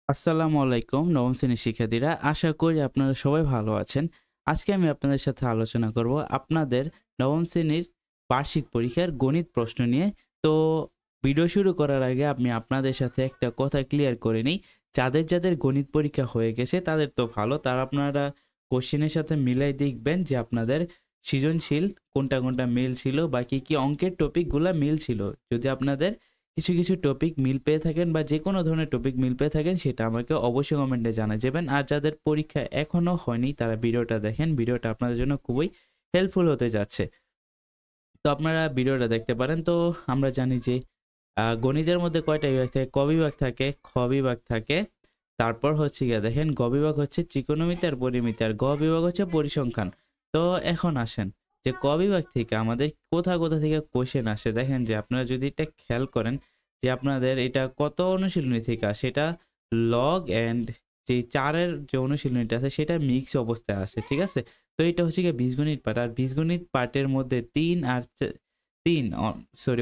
আসসালামু আলাইকুম নবম শ্রেণীর শিক্ষার্থীরা, আশা করি আপনারা সবাই ভালো আছেন। আজকে আমি আপনাদের সাথে আলোচনা করব আপনাদের নবম শ্রেণীর বার্ষিক পরীক্ষার গণিত প্রশ্ন নিয়ে। তো ভিডিও শুরু করার আগে আমি আপনাদের সাথে একটা কথা ক্লিয়ার করে নিই। যাদের গণিত পরীক্ষা হয়ে গেছে তাদের তো ভালো, তারা আপনারা কোশ্চেনের সাথে মিলাই দেখবেন যে আপনাদের সৃজনশীল কোনটা মিল ছিল বা কি অঙ্কের টপিকগুলা মিল ছিল। যদি আপনাদের কিছু টপিক মিল পেয়ে থাকেন বা যে কোনো ধরনের টপিক মিল পেয়ে থাকেন সেটা আমাকে অবশ্যই কমেন্টে জানা যাবেন। আর যাদের পরীক্ষা এখনো হয়নি তারা ভিডিওটা দেখেন, ভিডিওটা আপনাদের জন্য খুবই হেল্পফুল হতে যাচ্ছে। তো আপনারা ভিডিওটা দেখতে পারেন। তো আমরা জানি যে গণিতের মধ্যে কয়টা বিভাগ থাকে? ক বিভাগ থাকে, খ বিভাগ থাকে, তারপর হচ্ছে গিয়ে দেখেন গ বিভাগ হচ্ছে ত্রিকোণমিতি আর পরিমিতি, আর গ বিভাগ হচ্ছে পরিসংখ্যান। তো এখন আসেন যে ক বিভাগ থেকে আমাদের কোথা থেকে কোশ্চেন আসে। দেখেন যে আপনারা যদি এটা খেয়াল করেন যে আপনাদের এটা কত অনুশীলনী থেকে আসে, এটা লগ অ্যান্ড যে ৪ এর যে অনুশীলনীটা আছে সেটা মিক্স অবস্থায় আসে, ঠিক আছে? তো এটা হচ্ছে গিয়ে বীজগণিত পার্ট। আর বীজগণিত পার্টের মধ্যে ৩ আর ৩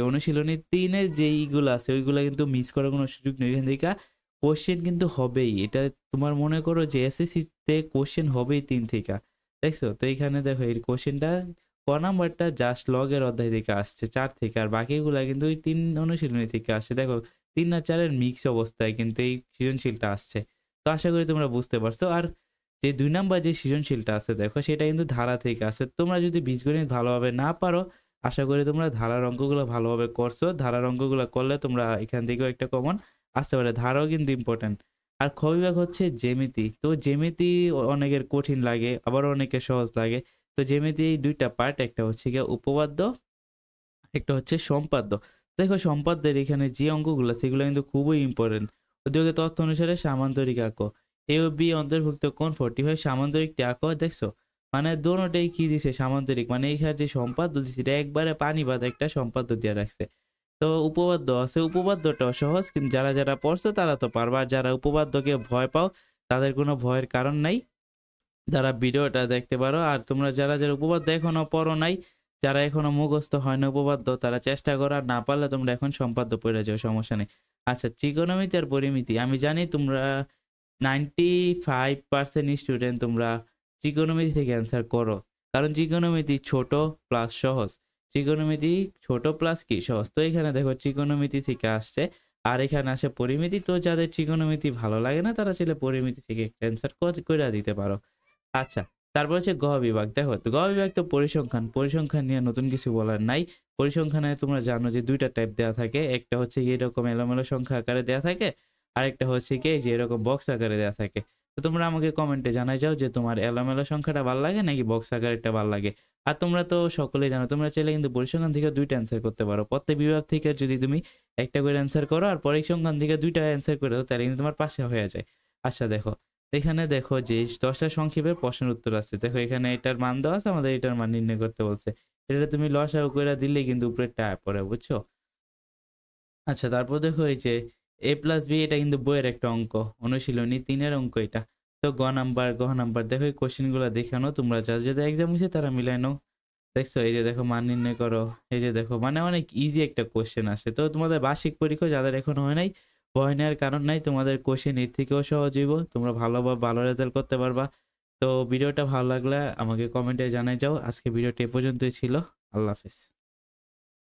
অনুশীলনী ৩ এর যেইগুলো আছে ওইগুলা কিন্তু মিস করার কোনো সুযোগ নেই। এখান থেকে কোশ্চেন কিন্তু হবেই। এটা তোমার মনে করো যে এসএসসি তে কোশ্চেন হবেই ৩ থেকে। দেখছো? তো এখানে দেখো এই কোশ্চেনটা ক নাম্বারটা জাস্ট লগের অধ্যায় থেকে আসছে ৪ থেকে, আর বাকিগুলা কিন্তু ওই ৩ অনুশীলনী থেকে আসছে। দেখো ৩ আর ৪ এর মিক্স অবস্থায় কিন্তু এই সৃজনশীলটা আসছে। তো আশা করি তোমরা বুঝতে পারছো। আর যে ২ নাম্বার যে সৃজনশীলটা আছে দেখো সেটা কিন্তু ধারা থেকে আসে। তোমরা যদি বীজগণিত ভালোভাবে না পারো, আশা করি তোমরা ধারার অঙ্কগুলো ভালোভাবে করছো। ধারার অঙ্কগুলো করলে তোমরা এখান থেকেও একটা কমন আসতে পারে। ধারাও কিন্তু ইম্পোর্টেন্ট। আর খ বিভাগ হচ্ছে জ্যামিতি। তো জ্যামিতি অনেকের কঠিন লাগে, আবার অনেকের সহজ লাগে। তো জ্যামিতি এই ২ টা পার্ট, একটা হচ্ছে গিয়ে উপপাদ্য, একটা হচ্ছে সম্পাদ্য। দেখো সম্পাদ্যের এখানে যে অঙ্কগুলো আছে সেগুলো কিন্তু খুবই ইম্পর্টেন্ট। উদ্যোগের তথ্য অনুসারে সামান্তরিক আঁকো। এ ও বি অন্তর্ভুক্ত কোণ 45 সামান্তরিকটি আঁকো। দেখছো? মানে দোনোটাই কি দিছে? সামান্তরিক। মানে এইখানে যে সম্পাদ্য দিছে এটা একবারে পানি বাঁধা একটা সম্পাদ্য দিয়ে রাখছে। তো উপপাদ্য আছে, উপপাদ্যটাও সহজ, কিন্তু যারা পড়ছো তারা তো পারবা। আর যারা উপপাদ্যকে ভয় পাও তাদের কোনো ভয়ের কারণ নাই। যারা ভিডিওটা দেখতে পারো। আর তোমরা যারা উপপাদ্য এখনো পড়ো নাই, যারা এখনো মুখস্থ হয় না উপপাদ্য, তারা চেষ্টা করো। আর না পারলে তোমরা এখন সম্পাদ্য পড়ে যাও, সমস্যা নেই। আচ্ছা, ত্রিকোণমিতি আর পরিমিতি আমি জানি তোমরা 95% স্টুডেন্ট তোমরা ত্রিকোণমিতি থেকে অ্যান্সার করো, কারণ ত্রিকোণমিতি ছোট প্লাস সহজ। ত্রিকোণমিতি ছোট প্লাস কি সহজ। তো এখানে দেখো ত্রিকোণমিতি থেকে আসছে, আর এখানে আসে পরিমিতি। তো যাদের ত্রিকোণমিতি ভালো লাগে না তারা চাইলে পরিমিতি থেকে একটা অ্যান্সার করে দিতে পারো। আচ্ছা, তারপর হচ্ছে গ বিভাগ। দেখো তো গ বিভাগ তো পরিসংখ্যান। পরিসংখ্যান নিয়ে নতুন কিছু বলার নাই। পরিসংখ্যানে তোমরা জানো যে ২ টা টাইপ দেয়া থাকে। একটা হচ্ছে এরকম এলোমেলো সংখ্যা আকারে দেয়া থাকে। আরেকটা হচ্ছে কি যে এরকম বক্স আকারে দেয়া থাকে। তো তোমরা আমাকে কমেন্টে জানাই যাও যে তোমার এলোমেলো সংখ্যাটা ভাল লাগে নাকি বক্স আকারেরটা ভাল লাগে। আর তোমরা তো সকলেই জানো তোমরা চাইলে কিন্তু পরিসংখ্যান থেকে ২ টা অ্যান্সার করতে পারো। প্রত্যেক বিভাগ থেকে যদি তুমি একটা করে অ্যান্সার করো আর পরিসংখ্যান থেকে ২ টা অ্যান্সার করে দাও তাহলে কিন্তু তোমার পাশে হয়ে যায়। আচ্ছা দেখো, এখানে দেখো যে ১০টা সংক্ষেপে প্রশ্নের উত্তর আছে। দেখো এখানে এটার মান দেওয়া আছে, আমাদের এটার মান নির্ণয় করতে বলছে। এটা তুমি লসাগু কইরা দিলেই কিন্তু উপরেরটা আয়া পড়ে, বুঝছো? আচ্ছা, তারপর দেখো এই যে a+b এটা কিন্তু বইয়ের একটা অঙ্ক, অনুশীলনী ৩ এর অঙ্ক এটা। তো গ নাম্বার দেখো এই কোশ্চেন গুলা দেখে নাও তোমরা, যাদের এক্সাম হইছে তারা মিলাই নাও। দেখছো? এই যে দেখো মান নির্ণয় করো। এই যে দেখো মানে অনেক ইজি একটা কোশ্চেন আসে। তো তোমাদের বার্ষিক পরীক্ষা যাদের এখনো হয় নাই, ভয় নেওয়ার কারণ নাই। তোমাদের কোশ্চেন এর থেকেও সহজ হইব। তোমরা ভালো রেজাল্ট করতে পারবা। তো ভিডিওটা ভালো লাগলে আমাকে কমেন্টে জানাই যাও। আজকে ভিডিওটি এ পর্যন্তই ছিল। আল্লাহ হাফেজ।